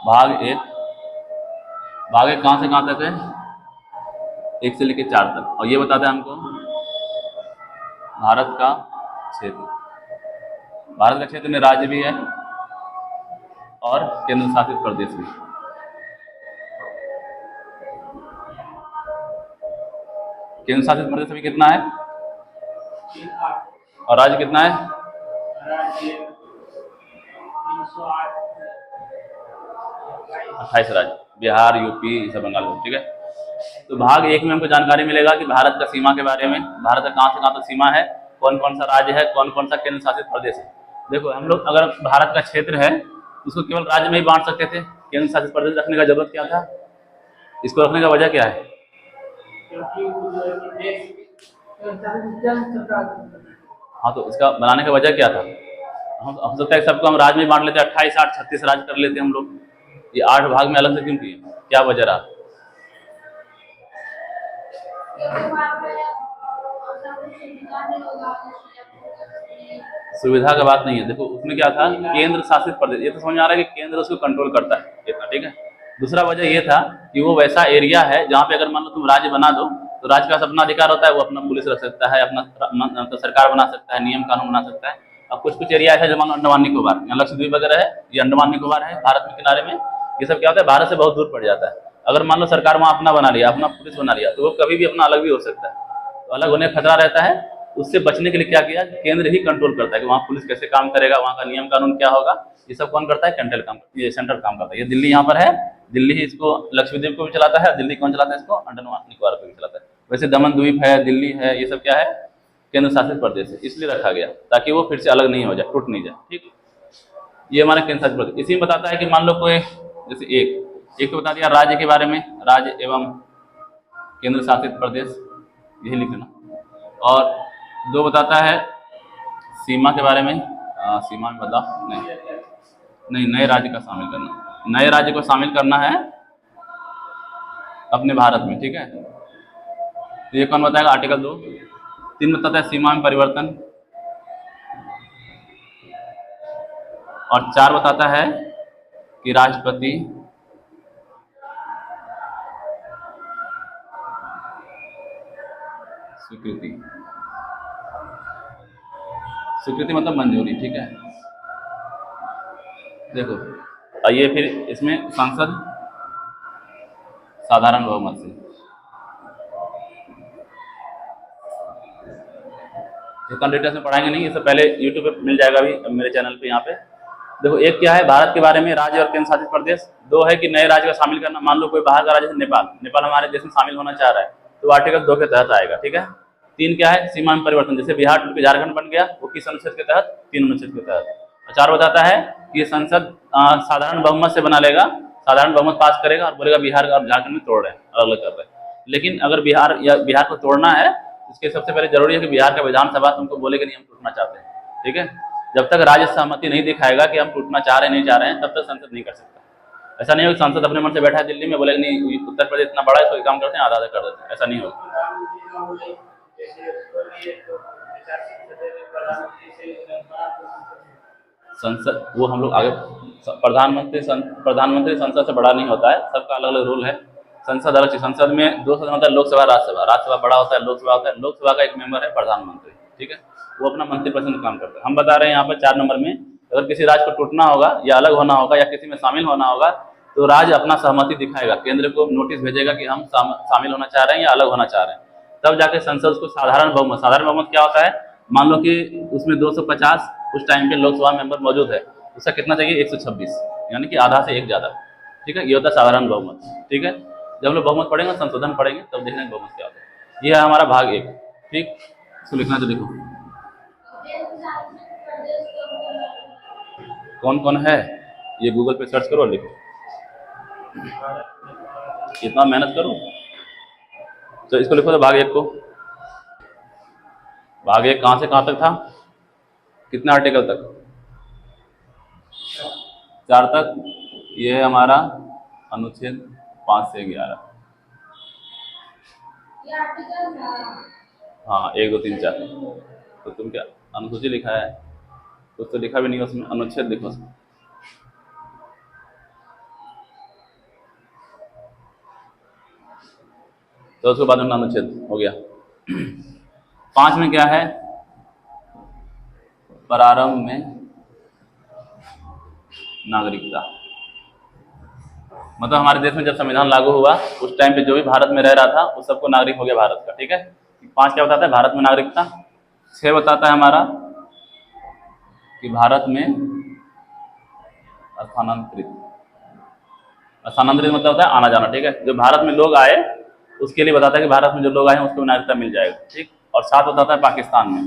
भाग एक, भाग एक कहाँ से कहाँ तक है? 1 से लेकर 4 तक। और ये बताता है हमको भारत का क्षेत्र। भारत का क्षेत्र में राज्य भी है और केंद्र शासित प्रदेश भी। केंद्र शासित प्रदेश में कितना है और राज्य कितना है? 28 राज्य, बिहार, यूपी, सब बंगाल। ठीक है। तो भाग एक में हमको जानकारी मिलेगा कि भारत का सीमा के बारे में, भारत का कहाँ से कहाँ तक सीमा है, कौन कौन सा राज्य है, कौन कौन सा केंद्र शासित प्रदेश है। देखो हम लोग अगर भारत का क्षेत्र है उसको केवल राज्य में ही बांट सकते थे, केंद्र शासित प्रदेश रखने का जरूरत क्या था? इसको रखने का वजह क्या है? हाँ, तो इसका बनाने का वजह क्या था? हम हो सकता है सबको हम राज्य में बांट लेते, 28, 8, 36 राज्य कर लेते हम लोग। ये 8 भाग में अलग से क्यों किए? क्या वजह रहा? सुविधा का बात नहीं है। देखो उसमें क्या था, केंद्र शासित प्रदेश, ये तो समझ में आ रहा है कि केंद्र उसको कंट्रोल करता है इतना। ठीक है। दूसरा वजह ये था कि वो वैसा एरिया है जहाँ पे अगर मान लो तुम राज्य बना दो तो राज्य का अपना अधिकार होता है, वो अपना पुलिस रख सकता है, अपना तो सरकार बना सकता है, नियम कानून बना सकता है। अब कुछ कुछ एरिया है जो मान लो अंडमान निकोबार, यहाँ लक्षद्वीप वगैरह है, ये अंडमान निकोबार है भारत में किनारे में, ये सब क्या होता है भारत से बहुत दूर पड़ जाता है। अगर मान लो सरकार वहाँ अपना बना लिया, अपना पुलिस बना लिया, तो वो कभी भी अपना अलग भी हो सकता है, तो अलग होने का खतरा रहता है। उससे बचने के लिए क्या किया, केंद्र ही कंट्रोल करता है कि वहाँ पुलिस कैसे काम करेगा, वहाँ का नियम कानून क्या होगा, ये सब कौन करता है? सेंट्रल काम करता है। ये दिल्ली यहाँ पर है, दिल्ली ही इसको लक्षद्वीप को भी चलाता है, दिल्ली कौन चलाता है? इसको अंडमान निकोबार को भी चलाता है। वैसे दमन द्वीप है, दिल्ली है, ये सब क्या है? केंद्र शासित प्रदेश है, इसलिए रखा गया ताकि वो फिर से अलग नहीं हो जाए, टूट नहीं जाए। ठीक, ये हमारा केंद्र शासित प्रदेश। इसी में बताता है कि मान लो कोई जैसे एक तो बता दिया राज्य के बारे में, राज्य एवं केंद्र शासित प्रदेश, यही लिखना। और 2 बताता है सीमा के बारे में, सीमा में बदलाव नहीं, नए राज्य का शामिल करना, नए राज्य को शामिल करना है अपने भारत में। ठीक है। तो ये कौन बताएगा? आर्टिकल 2। 3 बताता है सीमा में परिवर्तन, और 4 बताता है कि राष्ट्रपति स्वीकृति, स्वीकृति मतलब मंजूरी। ठीक है। देखो आइए फिर इसमें संसद साधारण बहुमत से, इतना डिटेल्स में पढ़ाएंगे नहीं, ये सब पहले यूट्यूब पे मिल जाएगा अभी मेरे चैनल पे। यहाँ पे देखो, एक क्या है भारत के बारे में राज्य और केंद्र शासित प्रदेश, 2 है कि नए राज्य का शामिल करना। मान लो कोई बाहर का राज्य, नेपाल, नेपाल हमारे देश में शामिल होना चाह रहा है तो आर्टिकल 2 के तहत आएगा। ठीक है। 3 क्या है? सीमा में परिवर्तन, जैसे बिहार टूट के झारखंड बन गया, वो किस अनुच्छेद के तहत? 3 अनुच्छेद के तहत। और 4 बताता है कि संसद साधारण बहुमत से बना लेगा, साधारण बहुमत पास करेगा और बोलेगा बिहार और झारखंड में तोड़ रहे हैं, अलग अलग कर रहे हैं। लेकिन अगर बिहार को तोड़ना है, इसके सबसे पहले जरूरी है कि बिहार का विधानसभा तुमको बोले कि नहीं हम टूटना चाहते हैं। ठीक है। जब तक राज्य सहमति नहीं दिखाएगा कि हम टूटना चाह रहे हैं, नहीं चाह रहे हैं, तब तक संसद नहीं कर सकता। ऐसा नहीं हो कि संसद अपने मन से बैठा है दिल्ली में, बोलेगा नहीं उत्तर प्रदेश इतना बड़ा है तो एक काम करते हैं आधा आधा कर देते हैं, ऐसा नहीं होगा। संसद वो हम लोग आगे, प्रधानमंत्री संसद से बड़ा नहीं होता है, सबका अलग अलग रूल है। संसद अलग चीज, संसद में 2 सदन होता है, लोकसभा राज्यसभा, राज्यसभा बड़ा होता है, लोकसभा होता है। लोकसभा का एक मेंबर है प्रधानमंत्री। ठीक है। वो अपना मंत्रिपरिषद काम करता है। हम बता रहे हैं यहाँ पर 4 नंबर में, अगर किसी राज्य को टूटना होगा या अलग होना होगा या किसी में शामिल होना होगा तो राज्य अपना सहमति दिखाएगा, केंद्र को नोटिस भेजेगा कि हम शामिल होना चाह रहे हैं या अलग होना चाह रहे हैं, तब जाके संसद उसको साधारण बहुमत, साधारण बहुमत क्या होता है? मान लो कि उसमें 250 उस टाइम पे लोकसभा मेंबर मौजूद है, उसका कितना चाहिए? 126, यानी कि आधा से एक ज्यादा। ठीक है। ये होता है साधारण बहुमत। ठीक है। जब हम लोग बहुमत पढ़ेंगे, संशोधन पढ़ेंगे, तब देखेंगे बहुमत क्या होता है। ये है हमारा भाग 1। ठीक, इसको लिखना तो लिखो। कौन कौन है ये गूगल पे सर्च करो और लिखो, इतना मेहनत करो। तो इसको लिखो तो भाग 1 को। भाग 1 कहाँ से कहाँ तक था? कितने आर्टिकल तक? 4 तक। ये है हमारा अनुच्छेद 5 से 11। हाँ, 1 2 3 4। तो तुम क्या अनुसूची लिखा है? कुछ तो लिखा भी नहीं उसमें, अनुच्छेद लिखो उसमें। तो उसके बाद उनका अनुच्छेद हो गया। 5 में क्या है, प्रारंभ में नागरिकता। मतलब हमारे देश में जब संविधान लागू हुआ उस टाइम पे जो भी भारत में रह रहा था उस सबको नागरिक हो गया भारत का, ठीक है। 5 क्या बताता है, भारत में नागरिकता। 6 बताता है हमारा कि भारत में स्थानांतरित। स्थानांतरित मतलब होता है आना जाना, ठीक है। जो भारत में लोग आए उसके लिए बताता है कि भारत में जो लोग आए उसको नागरिकता मिल जाएगा, ठीक। और 7 बताता है पाकिस्तान में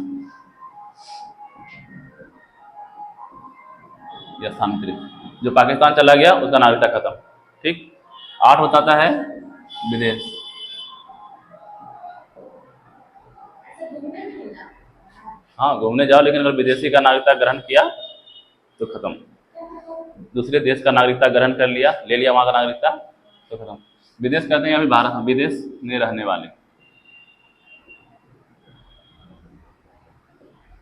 या स्थानांतरित, जो पाकिस्तान चला गया उसका नागरिकता खत्म, ठीक। 8 बताता है विदेश। हाँ घूमने जाओ, लेकिन अगर विदेशी का नागरिकता ग्रहण किया तो खत्म। दूसरे देश का नागरिकता ग्रहण कर लिया, ले लिया वहां का नागरिकता तो खत्म। विदेश कहते हैं अभी भारत, विदेश में रहने वाले।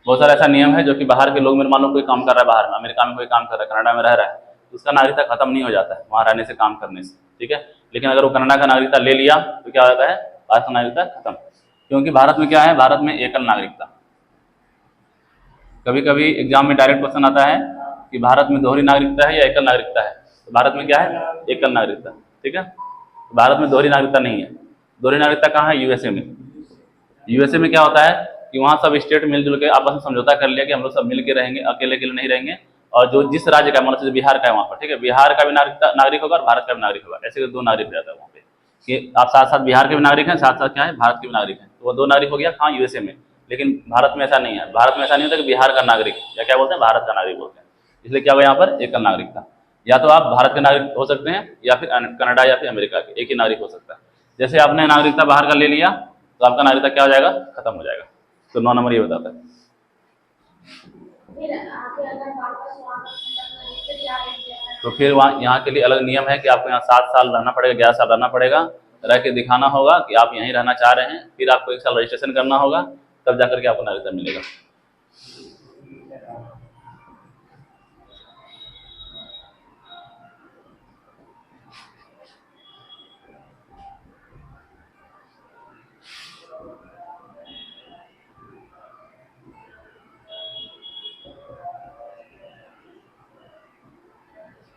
बहुत सारा ऐसा नियम है जो कि बाहर के लोग, मेरे मान लो कोई काम कर रहा है बाहर में, अमेरिका में कोई काम कर रहा है, कनाडा में रह रहा है, उसका नागरिकता खत्म नहीं हो जाता है वहां रहने से, काम करने से, ठीक है। लेकिन अगर वो कनाडा का नागरिकता ले लिया तो क्या होता है, भारत का नागरिकता खत्म। क्योंकि भारत में क्या है, भारत में एकल नागरिकता। कभी कभी एग्जाम में डायरेक्ट क्वेश्चन आता है कि भारत में दोहरी नागरिकता है या एकल नागरिकता है, तो भारत में क्या है, एकल नागरिकता, ठीक है। भारत में दोहरी नागरिकता नहीं है। दोहरी नागरिकता कहाँ है, यूएसए में। यूएसए में क्या होता है कि वहाँ सब स्टेट मिलजुल के आपस में समझौता कर लिया कि हम लोग सब मिल के रहेंगे, अकेले अकेले नहीं रहेंगे। और जो जिस राज्य का, मतलब बिहार का है वहाँ पर, ठीक है, बिहार का भी नागरिक होगा और भारत का भी नागरिक होगा, ऐसे 2 नागरिक रहता है वहाँ पे कि आप साथ साथ बिहार के भी नागरिक हैं, साथ साथ क्या है, भारत के भी नागरिक हैं, तो वो 2 नागरिक हो गया कहाँ, यूएसए में। लेकिन भारत में ऐसा नहीं है। भारत में ऐसा नहीं होता कि बिहार का नागरिक या क्या बोलते हैं, भारत का नागरिक बोलते हैं। इसलिए क्या होगा यहाँ पर, एकल नागरिकता। या तो आप भारत के नागरिक हो सकते हैं या फिर कनाडा या फिर अमेरिका के, एक ही नागरिक हो सकता है। जैसे आपने नागरिकता बाहर का ले लिया तो आपका नागरिकता क्या हो जाएगा, खत्म हो जाएगा। तो 9 नंबर ये बताता है। तो फिर वहाँ यहाँ के लिए अलग नियम है कि आपको यहाँ 7 साल रहना पड़ेगा, 11 साल रहना पड़ेगा, रह के दिखाना होगा कि आप यहीं रहना चाह रहे हैं। फिर आपको 1 साल रजिस्ट्रेशन करना होगा, तब जाकर के आपको नागरिकता मिलेगा।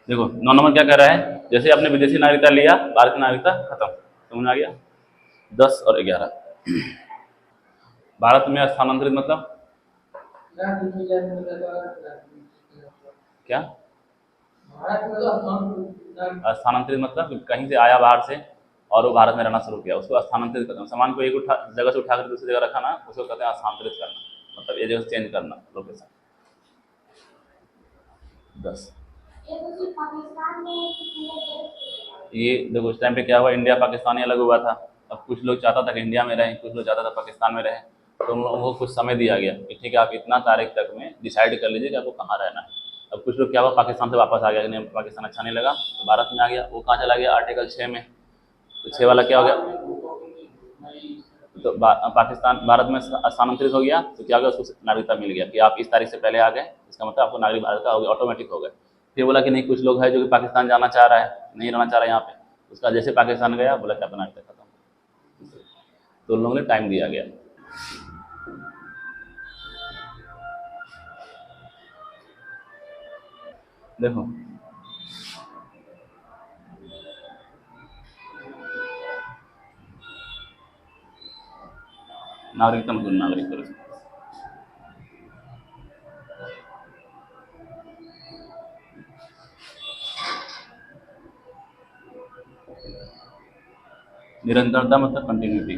देखो 9 नंबर क्या कह रहा है, जैसे आपने विदेशी नागरिकता लिया, भारत की नागरिकता खत्म, समझ में आ गया। 10 और 11 भारत में स्थानांतरित मतलब क्या, स्थानांतरित मतलब कहीं से आया बाहर से और वो भारत में रहना शुरू किया, उसको स्थानांतरित करना। सामान को एक जगह से उठाकर दूसरी जगह रखना, उसको कहते हैं स्थानांतरित करना, मतलब एक जगह से चेंज करना लोकेशन। 10 ये देखो उस टाइम पे क्या हुआ, इंडिया पाकिस्तान ही अलग हुआ था। अब कुछ लोग चाहता था कि इंडिया में रहें, कुछ लोग चाहता था पाकिस्तान में रहें, तो उन लोगों को कुछ समय दिया गया कि ठीक है आप इतना तारीख तक में डिसाइड कर लीजिए कि आपको कहाँ रहना है। अब कुछ लोग क्या हुआ, पाकिस्तान से वापस आ गया, नहीं पाकिस्तान अच्छा नहीं लगा तो भारत में आ गया। वो कहाँ चला गया, आर्टिकल 6 में। तो 6 वाला क्या हो गया, तो पाकिस्तान भारत में स्थानांतरित हो गया, तो क्या हो गया, उसको नागरिकता मिल गया कि आप इस तारीख से पहले आ गए, इसका मतलब आपको नागरिक भारत का हो गया, ऑटोमेटिक हो गए। फिर बोला कि नहीं, कुछ लोग है जो कि पाकिस्तान जाना चाह रहा है, नहीं रहना चाह रहा है यहाँ पे, उसका जैसे पाकिस्तान गया बोला कि अपना नागरिकता खत्म। तो उन लोगों ने टाइम दिया गया। देखो नागरिकता मतलब नागरिक करो, निरंतरता मतलब कंटिन्यूटी।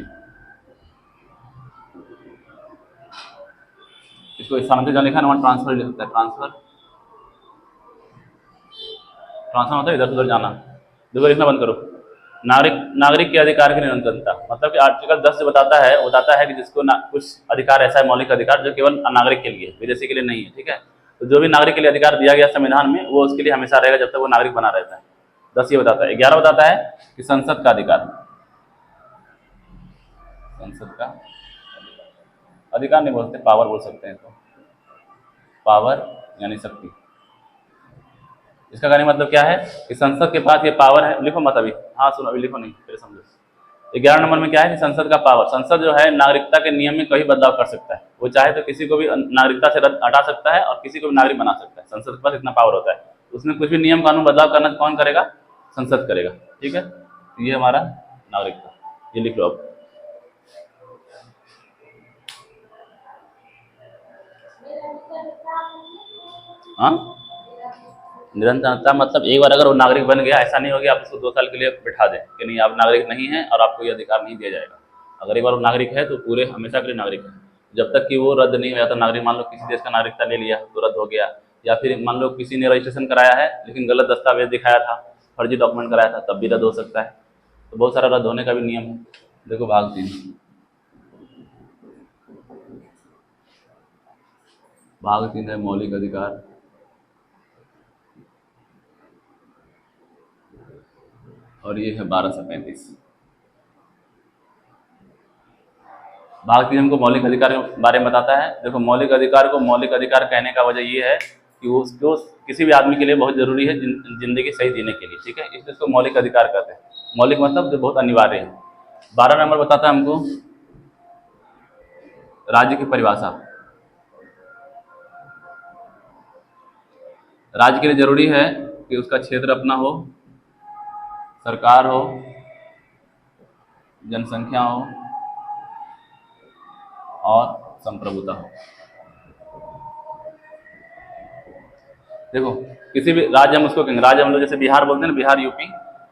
इसको स्थानांतरित जहाँ लिखा है ना, वहाँ ट्रांसफर लिख सकता है, ट्रांसफर। ट्रांसफर मतलब इधर उधर जाना। देखो लिखना बंद करो। नागरिक के अधिकार की निरंतरता मतलब कि आर्टिकल 10 जो बताता है कि जिसको कुछ अधिकार ऐसा है, मौलिक अधिकार जो केवल नागरिक के लिए, विदेशी के लिए नहीं है, ठीक है। तो जो भी नागरिक के लिए अधिकार दिया गया संविधान में, वो उसके लिए हमेशा रहेगा जब तक वो नागरिक बना रहता है। 10 ये बताता है। 11 बताता है कि संसद का अधिकार, संसद का अधिकार नहीं बोलते, पावर बोल सकते हैं। तो पावर यानी शक्ति। इसका कहने मतलब क्या है कि संसद के पास ये पावर है। लिखो मत अभी, हाँ सुनो, अभी लिखो नहीं, फिर समझो। 11 नंबर में क्या है कि संसद का पावर, संसद जो है नागरिकता के नियम में कभी बदलाव कर सकता है। वो चाहे तो किसी को भी नागरिकता से हटा सकता है और किसी को भी नागरिक बना सकता है। संसद के पास इतना पावर होता है। उसमें कुछ भी नियम कानून बदलाव करना कौन करेगा? संसद करेगा। ठीक है, ये हमारा नागरिकता, ये लिख लो अब। हाँ, निरंतरता मतलब एक बार अगर वो नागरिक बन गया, ऐसा नहीं हो गया आप उसको 2 साल के लिए बिठा दें कि नहीं आप नागरिक नहीं है और आपको ये अधिकार नहीं दिया जाएगा। अगर एक बार वो नागरिक है तो पूरे हमेशा के लिए नागरिक है, जब तक कि वो रद्द नहीं हो जाता नागरिक। मान लो किसी देश का नागरिकता ले लिया तो रद्द हो गया, या फिर मान लो किसी ने रजिस्ट्रेशन कराया है लेकिन गलत दस्तावेज दिखाया था, फर्जी डॉक्यूमेंट कराया था, तब भी रद्द हो सकता है। तो बहुत सारा रद्द होने का भी नियम है। देखो भाग 3, भाग 3 है मौलिक अधिकार। और ये है 1235। भाग 3 हमको मौलिक अधिकार के बारे में बताता है। देखो मौलिक अधिकार को मौलिक अधिकार कहने का वजह ये है कि वो उसको किसी भी आदमी के लिए बहुत जरूरी है जिंदगी सही जीने के लिए। ठीक है, इसलिए इसको मौलिक अधिकार कहते हैं। मौलिक मतलब जो बहुत अनिवार्य है। 12 नंबर बताता है हमको राज्य की परिभाषा। राज्य के लिए जरूरी है कि उसका क्षेत्र अपना हो, सरकार हो, जनसंख्या हो और संप्रभुता हो। देखो किसी भी राज्य हम उसको कहेंगे, राज्य हम लोग जैसे बिहार बोलते हैं ना, बिहार यूपी,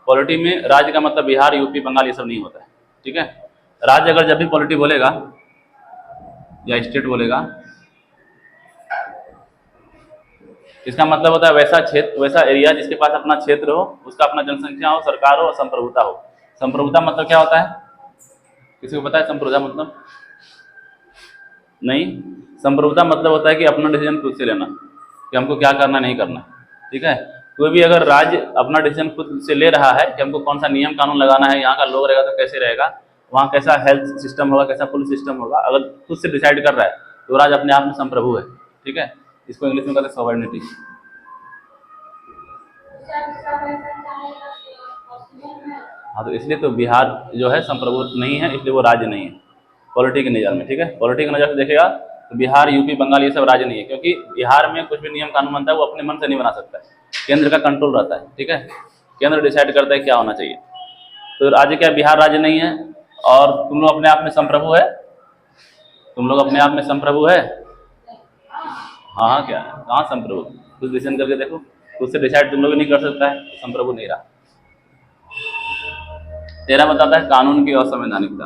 पॉलिटी में राज्य का मतलब बिहार यूपी बंगाल ये सब नहीं होता है। ठीक है, राज्य अगर जब भी पॉलिटी बोलेगा या स्टेट बोलेगा, इसका मतलब होता है वैसा क्षेत्र, वैसा एरिया जिसके पास अपना क्षेत्र हो, उसका अपना जनसंख्या हो, सरकार हो और संप्रभुता हो। संप्रभुता मतलब क्या होता है? किसी को पता है संप्रभुता मतलब? नहीं, संप्रभुता मतलब होता है कि अपना डिसीजन खुद से लेना कि हमको क्या करना नहीं करना। ठीक है, कोई भी अगर राज्य अपना डिसीजन खुद से ले रहा है कि हमको कौन सा नियम कानून लगाना है, यहाँ का लोग रहेगा तो कैसे रहेगा, वहाँ कैसा हेल्थ सिस्टम होगा, कैसा पुलिस सिस्टम होगा, अगर खुद से डिसाइड कर रहा है तो राज्य अपने आप में संप्रभु है। ठीक है, इसको इंग्लिश में कहते हैं सॉवरेनिटी। हाँ, तो इसलिए तो बिहार जो है संप्रभु नहीं है, इसलिए वो राज्य नहीं है पॉलिटी के नज़र में। ठीक है, पॉलिटी के नज़र से देखेगा तो बिहार यूपी बंगाल ये सब राज्य नहीं है, क्योंकि बिहार में कुछ भी नियम कानून बनता है वो अपने मन से नहीं बना सकता है, केंद्र का कंट्रोल रहता है। ठीक है, केंद्र डिसाइड करता है क्या होना चाहिए। तो राज्य क्या बिहार राज्य नहीं है? और तुम लोग अपने आप में संप्रभु है? तुम लोग अपने आप में संप्रभु है? हाँ हाँ, क्या है, कहाँ संप्रभु? कुछ डिसीजन करके देखो, खुद से डिसाइड तुम लोग नहीं कर सकता है, संप्रभु नहीं रहा। 13 बताता है कानून की असंवैधानिकता।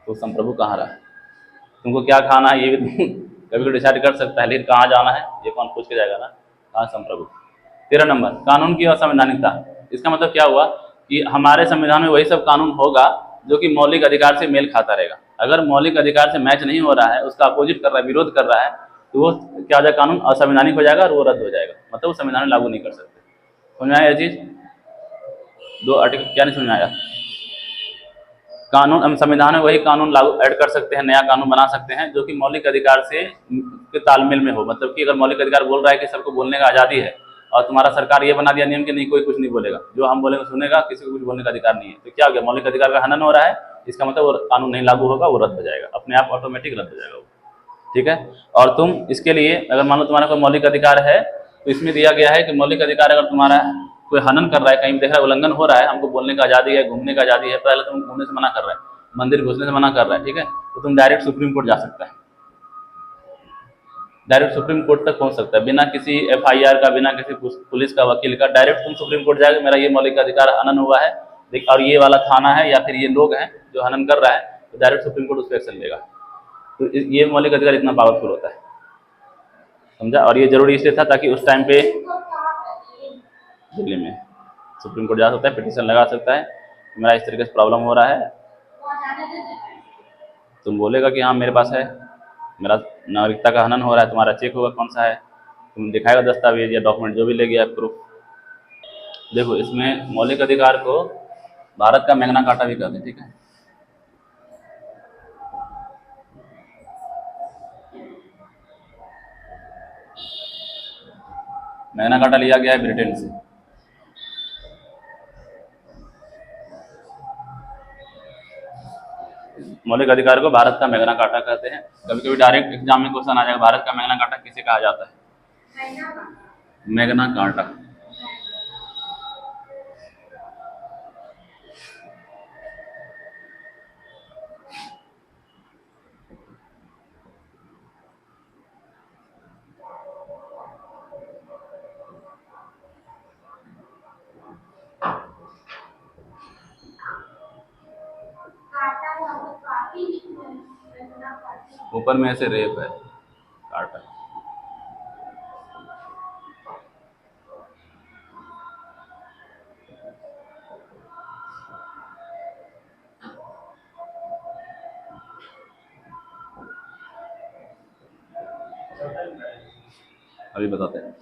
तो संप्रभु कहाँ रहा? तुमको क्या खाना है ये भी तुम कभी तो डिसाइड कर सकता है, लेकिन कहाँ जाना है ये कौन पूछ के जाएगा ना? कहाँ संप्रभु। 13 नंबर कानून की असंवैधानिकता। इसका मतलब क्या हुआ कि हमारे संविधान में वही सब कानून होगा जो कि मौलिक अधिकार से मेल खाता रहेगा। अगर मौलिक अधिकार से मैच नहीं हो रहा है, उसका अपोजिट कर रहा है, विरोध कर रहा है, तो वो क्या हो जाएगा? कानून असंवैधानिक हो जाएगा और वो रद्द हो जाएगा। मतलब वो संविधान में लागू नहीं कर सकते। समझ में आया ये चीज? 2 आर्टिकल क्या नहीं समझ में आया? कानून हम संविधान में वही कानून लागू ऐड कर सकते हैं, नया कानून बना सकते हैं जो कि मौलिक अधिकार से के तालमेल में हो। मतलब कि अगर मौलिक अधिकार बोल रहा है कि सबको बोलने का आज़ादी है और तुम्हारा सरकार ये बना दिया नियम कि नहीं कोई कुछ नहीं बोलेगा, जो हम बोलेंगे सुनेगा, किसी को कुछ बोलने का अधिकार नहीं है, तो क्या हो गया? मौलिक अधिकार का हनन हो रहा है। इसका मतलब वो कानून नहीं लागू होगा, वो रद्द हो जाएगा, अपने आप ऑटोमेटिक रद्द हो जाएगा वो। ठीक है, और तुम इसके लिए अगर मान लो तुम्हारा कोई मौलिक अधिकार है तो इसमें दिया गया है कि मौलिक अधिकार अगर तुम्हारा कोई हनन कर रहा है, कहीं देख रहा है उल्लंघन हो रहा है, हमको बोलने का आज़ादी है, घूमने का आज़ादी है, पहले तुम घूमने से मना कर रहा है, मंदिर घुसने से मना कर रहा है, ठीक है, तो तुम डायरेक्ट सुप्रीम कोर्ट जा सकता है, डायरेक्ट सुप्रीम कोर्ट तक पहुंच सकता है बिना किसी FIR का, बिना किसी पुलिस का, वकील का। डायरेक्ट तुम सुप्रीम कोर्ट जाकर मेरा ये मौलिक अधिकार हनन हुआ है और ये वाला थाना है या फिर ये लोग हैं जो हनन कर रहा है, तो डायरेक्ट सुप्रीम कोर्ट उस पर एक्शन लेगा। तो ये मौलिक अधिकार इतना पावरफुल होता है, समझा? और ये जरूरी इसलिए था ताकि उस टाइम पे दिल्ली में सुप्रीम कोर्ट जा सकता है, पिटीशन लगा सकता है, मेरा इस तरीके से प्रॉब्लम हो रहा है, तुम बोलेगा कि हाँ मेरे पास है, मेरा नागरिकता का हनन हो रहा है, तुम्हारा चेक होगा कौन सा है, तुम दिखाएगा दस्तावेज या डॉक्यूमेंट जो भी ले गया प्रूफ। देखो इसमें मौलिक अधिकार को भारत का मैग्ना कार्टा भी कहते हैं। ठीक है, मैग्ना कार्टा लिया गया है ब्रिटेन से। मौलिक अधिकार को भारत का मैग्ना कार्टा कहते हैं। कभी कभी डायरेक्ट एग्जाम में क्वेश्चन आ जाएगा, भारत का मैग्ना कार्टा किसे कहा जाता है? Magna carta. ऊपर में ऐसे रेप है, कार्टा। अभी बताते हैं।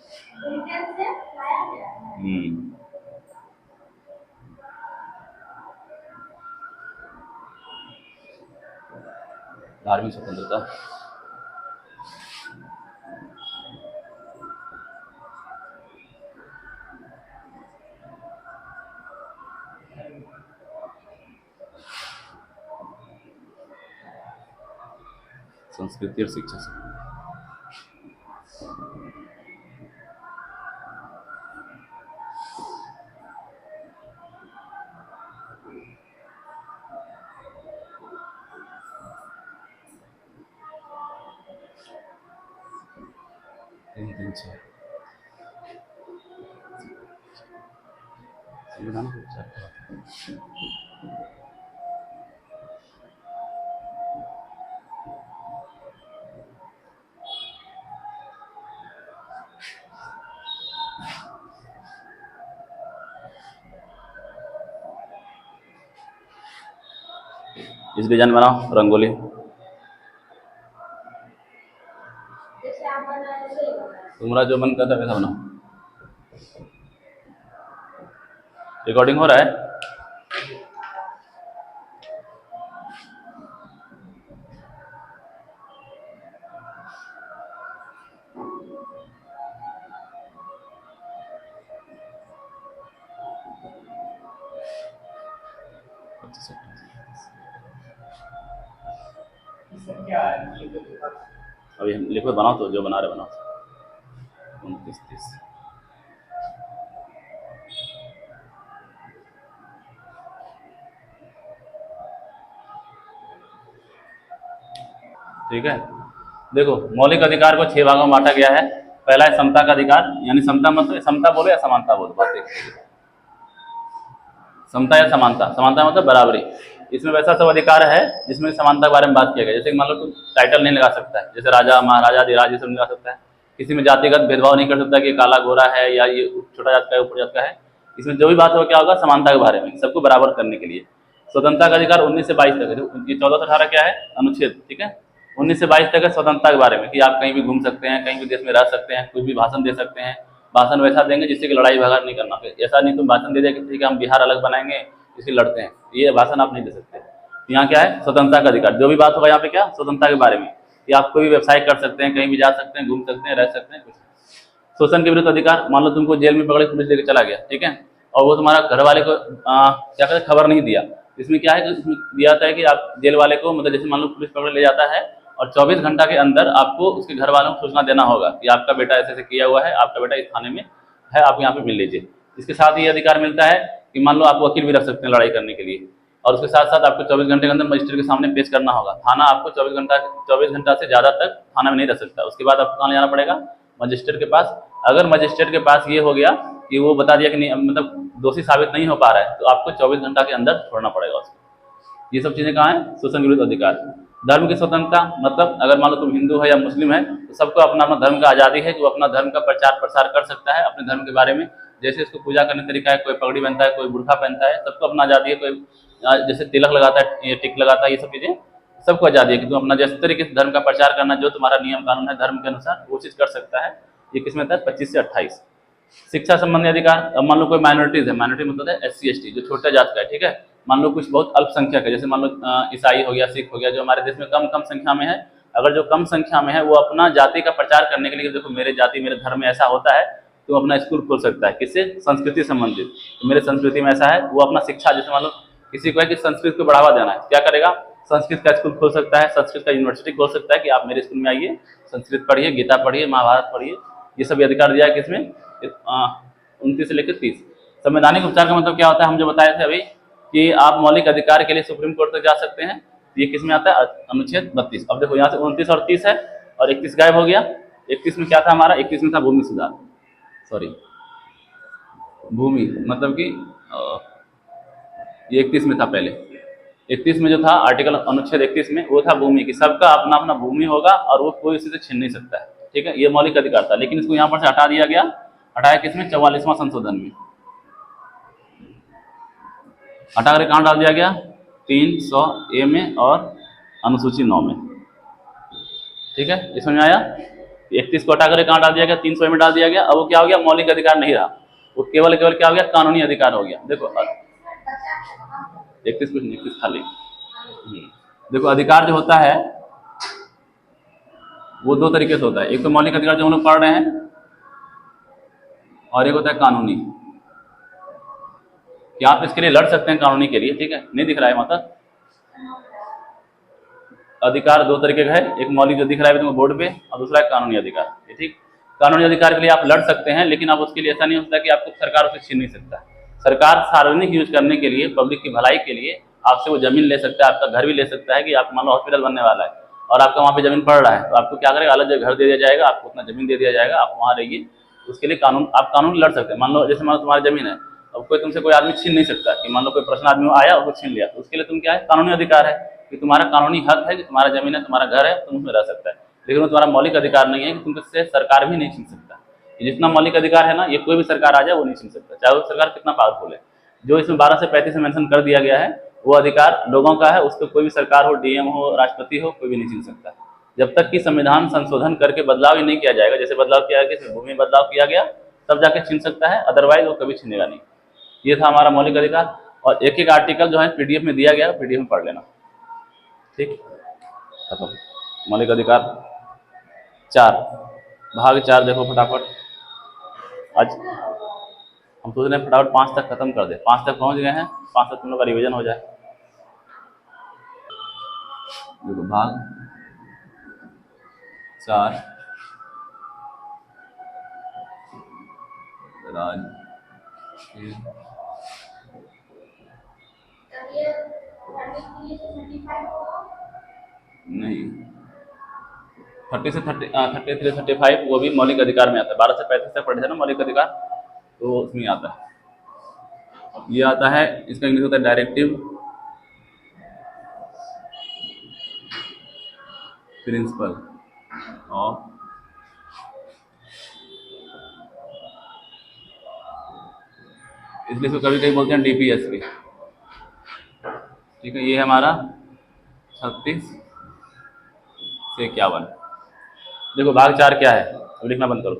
धार्मिक स्वतंत्रता, संस्कृति और शिक्षा से। इस डिजाइन बनाओ रंगोली। तुम्हारा जो मन करता है वैसा बनाओ। रिकॉर्डिंग हो रहा है? अभी हम लिखो, बनाओ तो जो बना रहे बनाओ। 29, 30। ठीक है, देखो मौलिक अधिकार को 6 भागों में बांटा गया है। पहला है समता का अधिकार, यानी समता मतलब समता बोलो या समानता बोलो, बात एक। समता या समानता, समानता मतलब बराबरी। इसमें वैसा सब अधिकार है जिसमें समानता के बारे में बात किया गया। जैसे मान लो तुम टाइटल नहीं लगा सकता है, जैसे राजा महाराजा अधिराज ये सब नहीं लगा सकता है। किसी में जातिगत भेदभाव नहीं कर सकता कि काला गोरा है या ये छोटा जात का है ऊपर जात का है। इसमें जो भी बात हो क्या होगा, समानता के बारे में, सबको बराबर करने के लिए। स्वतंत्रता का अधिकार 19 से 22 तक है। ये 14 से 18 क्या है, अनुच्छेद। ठीक है, 19 से 22 तक है स्वतंत्रता के बारे में कि आप कहीं भी घूम सकते हैं, कहीं भी देश में रह सकते हैं, कुछ भी भाषण दे सकते हैं। भाषण वैसा देंगे जिससे कि लड़ाई झगड़ा नहीं करना। ऐसा नहीं तुम भाषण दे दिया कि ठीक है हम बिहार अलग बनाएंगे इसलिए लड़ते हैं, ये भाषण आप नहीं दे सकते। यहाँ क्या है, स्वतंत्रता का अधिकार। जो भी बात होगा यहाँ पे क्या, स्वतंत्रता के बारे में कि आप कोई भी व्यवसाय कर सकते हैं, कहीं भी जा सकते हैं, घूम सकते हैं, रह सकते हैं, कुछ। शोषण के विरुद्ध अधिकार, मान लो तुमको जेल में पकड़े पुलिस लेके चला गया, ठीक है, और वो तुम्हारा घर वाले को क्या कहते खबर नहीं दिया। इसमें क्या है कि इसमें दिया जाता है कि आप जेल वाले को, मतलब जैसे मान लो पुलिस पकड़ ले जाता है और 24 घंटा के अंदर आपको उसके घर वालों को सूचना देना होगा कि आपका बेटा ऐसे ऐसे किया हुआ है, आपका बेटा इस थाने में है, आप यहाँ पे मिल लीजिए। इसके साथ ये अधिकार मिलता है कि मान लो आप वकील भी रख सकते हैं लड़ाई करने के लिए, और उसके साथ साथ आपको 24 घंटे के अंदर मजिस्ट्रेट के सामने पेश करना होगा। थाना आपको 24 घंटा से ज़्यादा तक थाना में नहीं रह सकता। उसके बाद आपको कहाँ ले जाना पड़ेगा, मजिस्ट्रेट के पास। अगर मजिस्ट्रेट के पास ये हो गया कि वो बता दिया कि नहीं, मतलब दोषी साबित नहीं हो पा रहा है, तो आपको 24 घंटा के अंदर छोड़ना पड़ेगा उसको। ये सब चीज़ें कहाँ हैं, शोषण विरुद्ध अधिकार। धर्म की स्वतंत्रता, मतलब अगर मान लो तुम हिंदू है या मुस्लिम है तो सबको अपना अपना धर्म का आज़ादी है, जो अपना धर्म का प्रचार प्रसार कर सकता है अपने धर्म के बारे में। जैसे इसको पूजा करने का तरीका है, कोई पगड़ी पहनता है, कोई बुर्खा पहनता है, सबको अपना आज़ादी है। कोई जैसे तिलक लगाता है, टिक लगाता है, ये सब चीज़ें सबको आज़ादी है कि तुम अपना जिस तरीके से धर्म का प्रचार करना, जो तुम्हारा नियम कानून है धर्म के अनुसार, वो चीज़ कर सकता है। ये किसमें था, 25 से 28। शिक्षा संबंधी अधिकार, अब मान लो कोई माइनॉरिटीज है, माइनॉरिटी मतलब है SC ST जो छोटा जात का है, ठीक है। मान लो कुछ बहुत अल्पसंख्यक है, जैसे मान लो ईसाई हो गया, सिख हो गया, जो हमारे देश में कम संख्या में है। अगर जो कम संख्या में है वो अपना जाति का प्रचार करने के लिए, देखो मेरे जाति मेरे धर्म में ऐसा होता है, तुम अपना स्कूल खोल सकता है, किससे? संस्कृति संबंधित। तो मेरे संस्कृति में ऐसा है, वो अपना शिक्षा, जैसे मान लो किसी को है कि संस्कृत को बढ़ावा देना है, क्या करेगा? संस्कृत का स्कूल खोल सकता है, संस्कृत का यूनिवर्सिटी खोल सकता है कि आप मेरे स्कूल में आइए, संस्कृत पढ़िए, गीता पढ़िए, महाभारत पढ़िए। ये सभी अधिकार दिया है किसमें? 29 से लेकर 30। संवैधानिक उपचार का मतलब क्या होता है? हम जो बताए थे अभी कि आप मौलिक अधिकार के लिए सुप्रीम कोर्ट तक जा सकते हैं। ये किस में आता है? अनुच्छेद 32। अब देखो यहाँ से 29 और 30 है और 31 गायब हो गया। 31 में क्या था हमारा? 31 में था भूमि सुधार, सॉरी भूमि मतलब कि ये 31 में था पहले। 31 में जो था आर्टिकल अनुच्छेद 31 में वो था भूमि की, सबका अपना अपना भूमि होगा और वो कोई उसी से छीन नहीं सकता है, ठीक है। ये मौलिक अधिकार था, लेकिन इसको यहाँ पर से हटा दिया गया। हटाया किसमें? 44वां संशोधन में। हटा कर कहाँ डाल दिया गया? 300A में और अनुसूची 9 में, ठीक है। ये समझ में आया? 31 को हटा कर कहाँ डाल दिया गया? 300A में डाल दिया गया। अब वो क्या हो गया? मौलिक अधिकार नहीं रहा, वो केवल क्या हो गया? कानूनी अधिकार हो गया। देखो 31 कुछ नहीं, 31 खाली। देखो अधिकार जो होता है वो दो तरीके से होता है। एक तो मौलिक अधिकार जो हम लोग पढ़ रहे हैं, और एक होता है कानूनी, कि आप इसके लिए लड़ सकते हैं कानूनी के लिए, ठीक है। नहीं दिख रहा है मतलब अधिकार दो तरीके का है, एक मौलिक जो दिख रहा है तुमको बोर्ड पे, और दूसरा है कानूनी अधिकार, ठीक। कानूनी अधिकार के लिए आप लड़ सकते हैं, लेकिन अब उसके लिए ऐसा नहीं होता कि आपको सरकार उसे छीन नहीं सकता। सरकार सार्वजनिक यूज करने के लिए, पब्लिक की भलाई के लिए आपसे वो जमीन ले सकता है, आपका घर भी ले सकता है। कि आप मान लो हॉस्पिटल बनने वाला है और आपका वहाँ पे जमीन पड़ रहा है, तो आपको क्या करेगा? अलग जगह घर दे दिया जाएगा, आपको उतना जमीन दे दिया जाएगा, आप वहाँ रहिए। उसके लिए आप कानून लड़ सकते हैं। मान लो जैसे मान लो तुम्हारी जमीन है, अब कोई तुमसे कोई आदमी छीन नहीं सकता। कि मान लो कोई प्रश्न आदमी आया और वो छीन लिया, तो उसके लिए तुम क्या है? कानूनी अधिकार है कि तुम्हारा कानूनी हक है कि तुम्हारा जमीन है, तुम्हारा घर है, तुम उसमें रह सकता है। लेकिन वो तुम्हारा मौलिक अधिकार नहीं है कि तुमसे सरकार भी नहीं छीन सकता। जितना मौलिक अधिकार है ना, ये कोई भी सरकार आ जाए वो नहीं छीन सकता, चाहे वो सरकार कितना पावरफुल है। जो इसमें 12 से 35 में मेंशन कर दिया गया है, वो अधिकार लोगों का है, उसको कोई भी सरकार हो, डीएम हो, राष्ट्रपति हो, कोई भी नहीं छीन सकता। जब तक कि संविधान संशोधन करके बदलाव ही नहीं किया जाएगा, जैसे बदलाव किया गया, भूमि में बदलाव किया गया, तब जाके छीन सकता है, अदरवाइज वो कभी छीनेगा नहीं। ये था हमारा मौलिक अधिकार। और एक एक आर्टिकल जो है पीडीएफ में दिया गया, पीडीएफ में पढ़ लेना, ठीक। खत्म। मौलिक अधिकार 4, भाग 4 देखो फटाफट। आज हम सोच रहे हैं फटाफट 5 तक खत्म कर दे। 5 तक पहुंच गए हैं, 5 तक तुम लोग का रिविजन हो जाए। देखो भाग 4 राज नहीं 30 से 33 35 वो भी मौलिक अधिकार में आता है। 12 से 35 तक पढ़े थे ना मौलिक अधिकार, तो उसमें आता है। ये आता है, इसका इंग्लिश होता है डायरेक्टिव प्रिंसिपल ऑफ इसलिए इसको कभी कभी बोलते हैं डीपीएस भी, ठीक है। ये है हमारा 36 से 51। देखो भाग 4 क्या है, अब लिखना बंद करो।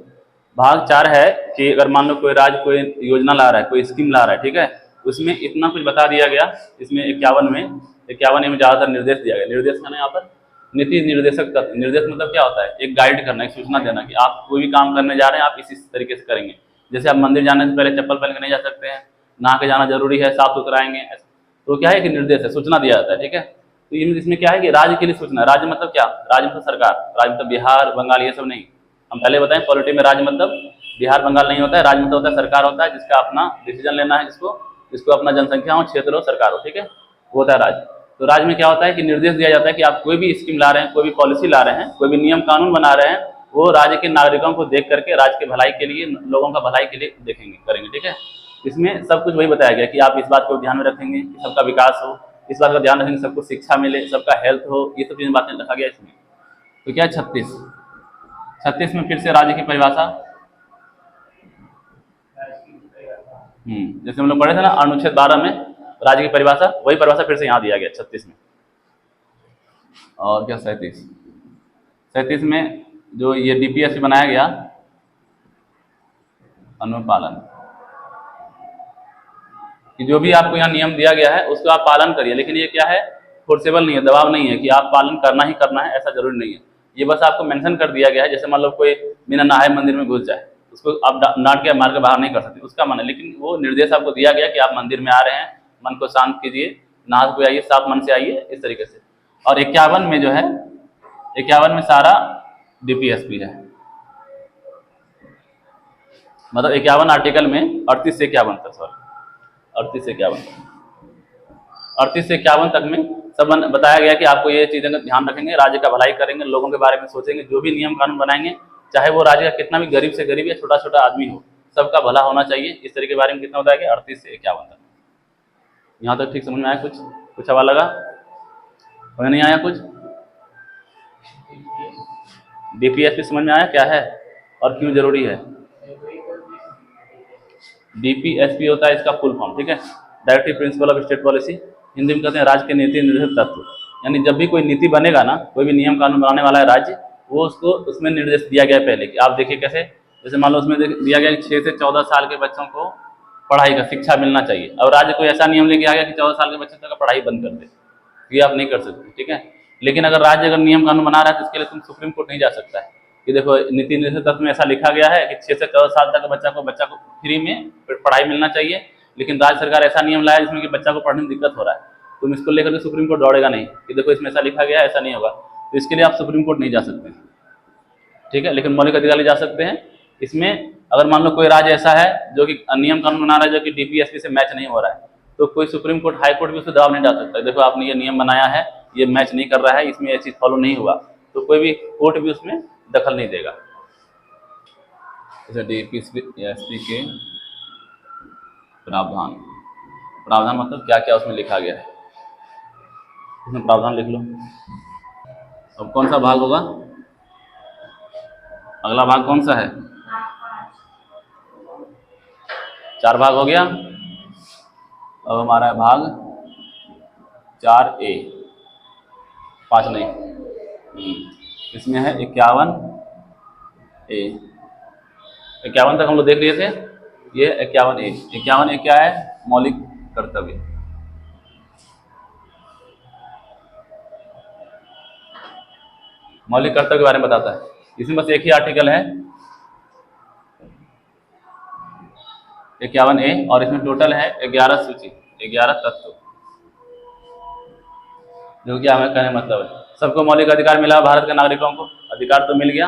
भाग 4 है कि अगर मान लो कोई राज्य कोई योजना ला रहा है, कोई स्कीम ला रहा है, ठीक है, उसमें इतना कुछ बता दिया गया। इसमें 51 में ज़्यादातर निर्देश दिया गया। निर्देश का ना यहाँ पर नीति निर्देशक तत्व। निर्देश मतलब क्या होता है? एक गाइड करना, एक सूचना देना कि आप कोई भी काम करने जा रहे हैं, आप इसी तरीके से करेंगे। जैसे आप मंदिर जाने से पहले चप्पल पहन के नहीं जा सकते हैं, नहा के जाना जरूरी है, साफ सुथरा आएंगे, तो क्या है कि निर्देश है, सूचना दिया जाता है, ठीक है। तो इसमें क्या है कि राज्य के लिए सूचना। राज्य मतलब क्या? राज्य मतलब सरकार, राज्य मतलब बिहार बंगाल ये सब नहीं। हम पहले बताएं पॉलिटी में राज्य मतलब बिहार बंगाल नहीं होता है। राज्य मतलब होता है सरकार होता है, जिसका अपना डिसीजन लेना है, जिसको अपना जनसंख्या हो, क्षेत्र हो, सरकार हो, ठीक है, वो होता है राज्य। तो राज्य में क्या होता है कि निर्देश दिया जाता है कि आप कोई भी स्कीम ला रहे हैं, कोई भी पॉलिसी ला रहे हैं, कोई भी नियम कानून बना रहे हैं, वो राज्य के नागरिकों को देख करके राज्य के भलाई के लिए, लोगों का भलाई के लिए देखेंगे, करेंगे, ठीक है। इसमें सब कुछ वही बताया गया कि आप इस बात को ध्यान में रखेंगे कि सबका विकास हो, इस बात का ध्यान रखेंगे सबको शिक्षा मिले, सबका हेल्थ हो, ये सब चीजें बातें रखा गया इसमें। तो क्या 36 में फिर से राज्य की परिभाषा, जैसे हम लोग पढ़े थे ना अनुच्छेद 12 में राज्य की परिभाषा, वही परिभाषा फिर से यहाँ दिया गया 36 में। और क्या 37 में जो ये डीपीएस बनाया गया अनुपालन, कि जो भी आपको यहाँ नियम दिया गया है उसका आप पालन करिए। लेकिन ये क्या है? फोर्सेबल नहीं है, दबाव नहीं है कि आप पालन करना ही करना है, ऐसा जरूरी नहीं है। ये बस आपको मेंशन कर दिया गया है। जैसे मान लो कोई बिना नहाए मंदिर में घुस जाए, उसको आप डांट के मार के बाहर नहीं कर सकते, उसका मन है। लेकिन वो निर्देश आपको दिया गया कि आप मंदिर में आ रहे हैं, मन को शांत कीजिए, नहा के आइए, साफ मन से आइए, इस तरीके से। और 51 में जो है, 51 में सारा डीपीएसपी है, मतलब 51 आर्टिकल में 38 से 51 तक, सॉरी 38 से 51 38 से 51 तक में सब बताया गया कि आपको ये चीजें ध्यान रखेंगे, राज्य का भलाई करेंगे, लोगों के बारे में सोचेंगे, जो भी नियम कानून बनाएंगे, चाहे वो राज्य का कितना भी गरीब से गरीब या छोटा छोटा आदमी हो, सबका भला होना चाहिए। इस तरीके के बारे में कितना बताया गया, 38 से 51 तक। यहाँ तक ठीक समझ में आया? कुछ सवाल लगा? समझ नहीं आया कुछ? डीपीएसपी समझ में आया क्या है और क्यों जरूरी है? डीपीएसपी होता है इसका फुल फॉर्म, ठीक है, directive principle of state policy. Hindi में कहते हैं राज्य के नीति निर्देशक तत्व। यानी जब भी कोई नीति बनेगा ना, कोई भी नियम कानून बनाने वाला है राज्य, वो उसको उसमें निर्देश दिया गया पहले कि आप देखिए कैसे, जैसे मान लो उसमें दिया गया कि 6 से 14 साल के बच्चों को पढ़ाई का शिक्षा मिलना चाहिए। अब राज्य कोई ऐसा नियम लेके आ गया कि 14 साल के बच्चे तक पढ़ाई बंद कर दे, ये आप नहीं कर सकते, ठीक है। लेकिन अगर राज्य अगर नियम कानून बना रहा है तो इसके लिए तुम सुप्रीम कोर्ट नहीं जा सकता है कि देखो नीति निर्देशक तत्व में ऐसा लिखा गया है कि 6 से 14 साल तक बच्चा को फ्री में पढ़ाई मिलना चाहिए, लेकिन राज्य सरकार ऐसा नियम लाया जिसमें कि बच्चा को पढ़ने में दिक्कत हो रहा है, तुम इसको लेकर के सुप्रीम कोर्ट दौड़ेगा नहीं कि देखो इसमें ऐसा लिखा गया है, ऐसा नहीं होगा, तो इसके लिए आप सुप्रीम कोर्ट नहीं जा सकते, ठीक है। लेकिन मौलिक अधिकार जा सकते हैं। इसमें अगर मान लो कोई राज्य ऐसा है जो कि नियम कानून बना रहा है जो कि डीपीएसपी से मैच नहीं हो रहा है, तो कोई सुप्रीम कोर्ट, हाई कोर्ट भी उसे दबाव नहीं डाल सकता, देखो आपने ये नियम बनाया है, ये मैच नहीं कर रहा है, इसमें ये चीज फॉलो नहीं हुआ, तो कोई भी कोर्ट भी उसमें दखल नहीं देगा। डीपीएसपी के प्रावधान मतलब क्या क्या उसमें लिखा गया है, इसमें प्रावधान लिख लो। अब कौन सा भाग होगा? अगला भाग कौन सा है? 4 भाग हो गया। अब हमारा है भाग 4A, 5 नहीं, इसमें है 51A। 51 तक हम लोग देख लिए थे, ये 51A। 51A क्या है? मौलिक कर्तव्य। मौलिक कर्तव्य के बारे में बताता है। इसमें बस एक ही आर्टिकल है 51A, और इसमें टोटल है 11 सूची, 11 तत्व। जो कि हमें कहने मतलब है सबको मौलिक अधिकार मिला भारत के नागरिकों को, अधिकार तो मिल गया।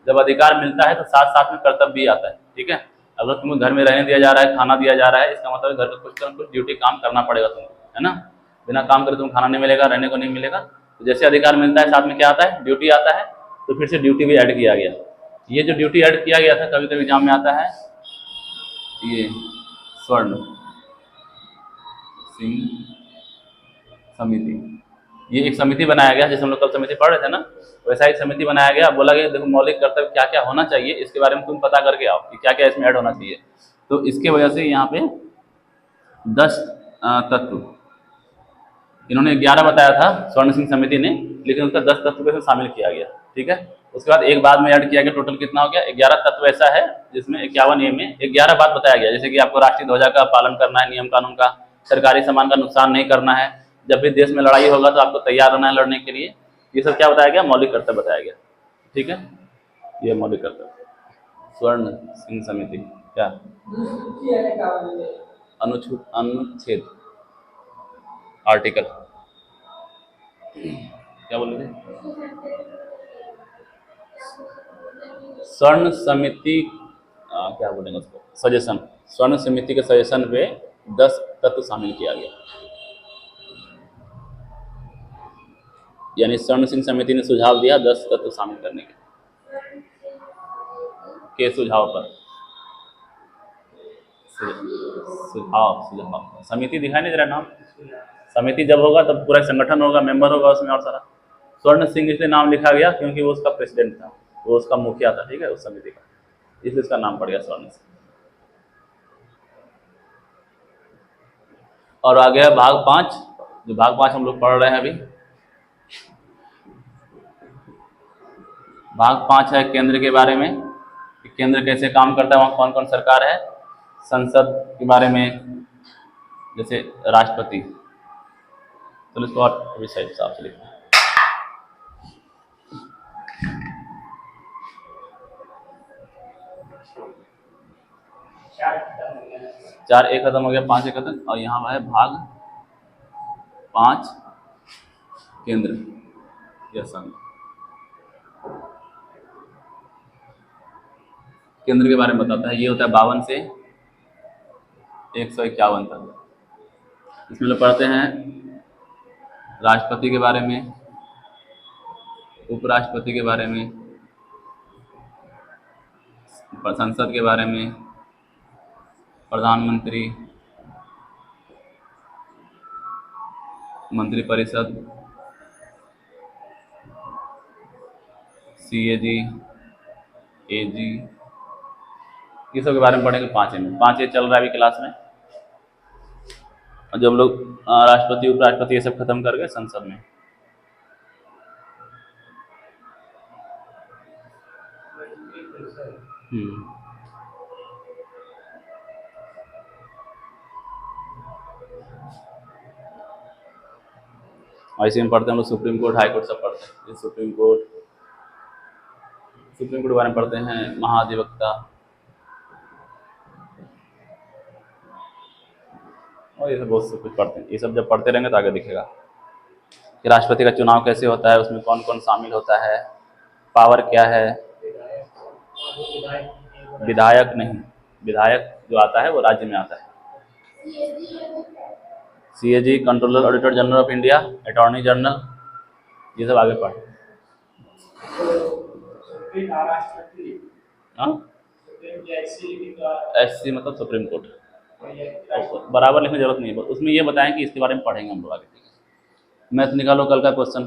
जब अधिकार मिलता है तो साथ साथ में कर्तव्य भी आता है, ठीक है। अगर तुम्हें घर में रहने दिया जा रहा है, खाना दिया जा रहा है, इसका मतलब घर का कुछ न कुछ ड्यूटी काम करना पड़ेगा तुमको, है ना। बिना काम करे तुम खाना नहीं मिलेगा, रहने को नहीं मिलेगा। तो जैसे अधिकार मिलता है साथ में क्या आता है? ड्यूटी आता है। तो फिर से ड्यूटी भी ऐड किया गया। ये जो ड्यूटी ऐड किया गया था, कभी कभी एग्जाम में आता है, ये स्वर्ण सिंह समिति, ये एक समिति बनाया गया, जैसे हम लोग कल समिति पढ़ रहे थे ना, वैसा एक समिति बनाया गया। बोला गया देखो मौलिक कर्तव्य क्या क्या होना चाहिए, इसके बारे में तुम पता करके आओ कि क्या क्या इसमें ऐड होना चाहिए। तो इसके वजह से यहाँ पे 10 तत्व, इन्होंने 11 बताया था स्वर्ण सिंह समिति ने, लेकिन उसका 10 तत्व में शामिल किया गया, ठीक है। उसके बाद एक बाद में ऐड किया गया, टोटल कितना हो गया? 11 तत्व ऐसा है जिसमें 51A में 11 बात बताया गया, जैसे कि आपको राष्ट्रीय ध्वजा का पालन करना है, नियम कानून का, सरकारी सामान का नुकसान नहीं करना है, जब भी देश में लड़ाई होगा तो आपको तैयार रहना है लड़ने के लिए। ये सब क्या बताया गया? मौलिक कर्तव्य बताया गया, ठीक है। ये मौलिक कर्तव्य। स्वर्ण सिंह समिति क्या अनुच्छेद आर्टिकल क्या बोल रहे थे? स्वर्ण समिति क्या बोलेंगे उसको? सजेशन। स्वर्ण समिति के सजेशन पे 10 तत्व शामिल किया गया, यानी स्वर्ण सिंह समिति ने सुझाव दिया 10 तत्व शामिल करने के सुझाव पर। सुझाव समिति दिखाई नहीं दे रहा नाम। समिति जब होगा तब पूरा संगठन होगा, मेंबर होगा उसमें और सारा। स्वर्ण सिंह इसलिए नाम लिखा गया क्योंकि वो उसका प्रेसिडेंट था, वो उसका मुखिया था, ठीक है, उस समिति का, इसलिए इसका नाम पड़ गया स्वर्ण सिंह। और आ गया भाग 5, जो भाग 5 हम लोग पढ़ रहे हैं अभी। भाग 5 है केंद्र के बारे में, कि केंद्र कैसे काम करता है, वहाँ कौन कौन सरकार है। संसद के बारे में, जैसे राष्ट्रपति, तो इसको और विषय हिसाब से लिखना है। 4 एक खत्म हो गया, 5 एक खत्म, और यहाँ है भाग 5 केंद्र। यस सर, केंद्र के बारे में बताता है। ये होता है 52 से 151 तक। इसमें लोग पढ़ते हैं राष्ट्रपति के बारे में, उपराष्ट्रपति के बारे में, संसद के बारे में, प्रधानमंत्री, मंत्रिपरिषद, सीएजी, एजी, ये सब के बारे में पढ़ेंगे 5 में। 5 चल रहा है अभी क्लास में। और जब लोग राष्ट्रपति उपराष्ट्रपति ये सब खत्म कर गए, संसद में ऐसे में पढ़ते हैं हम लोग। सुप्रीम कोर्ट, हाई कोर्ट सब पढ़ते हैं। ये सुप्रीम कोर्ट के बारे में पढ़ते हैं। महाधिवक्ता, और ये सब बहुत सब कुछ पढ़ते हैं। ये सब जब पढ़ते रहेंगे तो आगे दिखेगा कि राष्ट्रपति का चुनाव कैसे होता है, उसमें कौन कौन शामिल होता है, पावर क्या है। विधायक नहीं, विधायक जो आता है वो राज्य में आता है। CAG, controller auditor general of India, attorney general, ये सब आगे पढ़। एससी मतलब सुप्रीम कोर्ट, बराबर लिखने की जरूरत नहीं है। उसमें ये बताएं कि इसके बारे में पढ़ेंगे हम लोग आगे। मैथ निकालो कल का क्वेश्चन।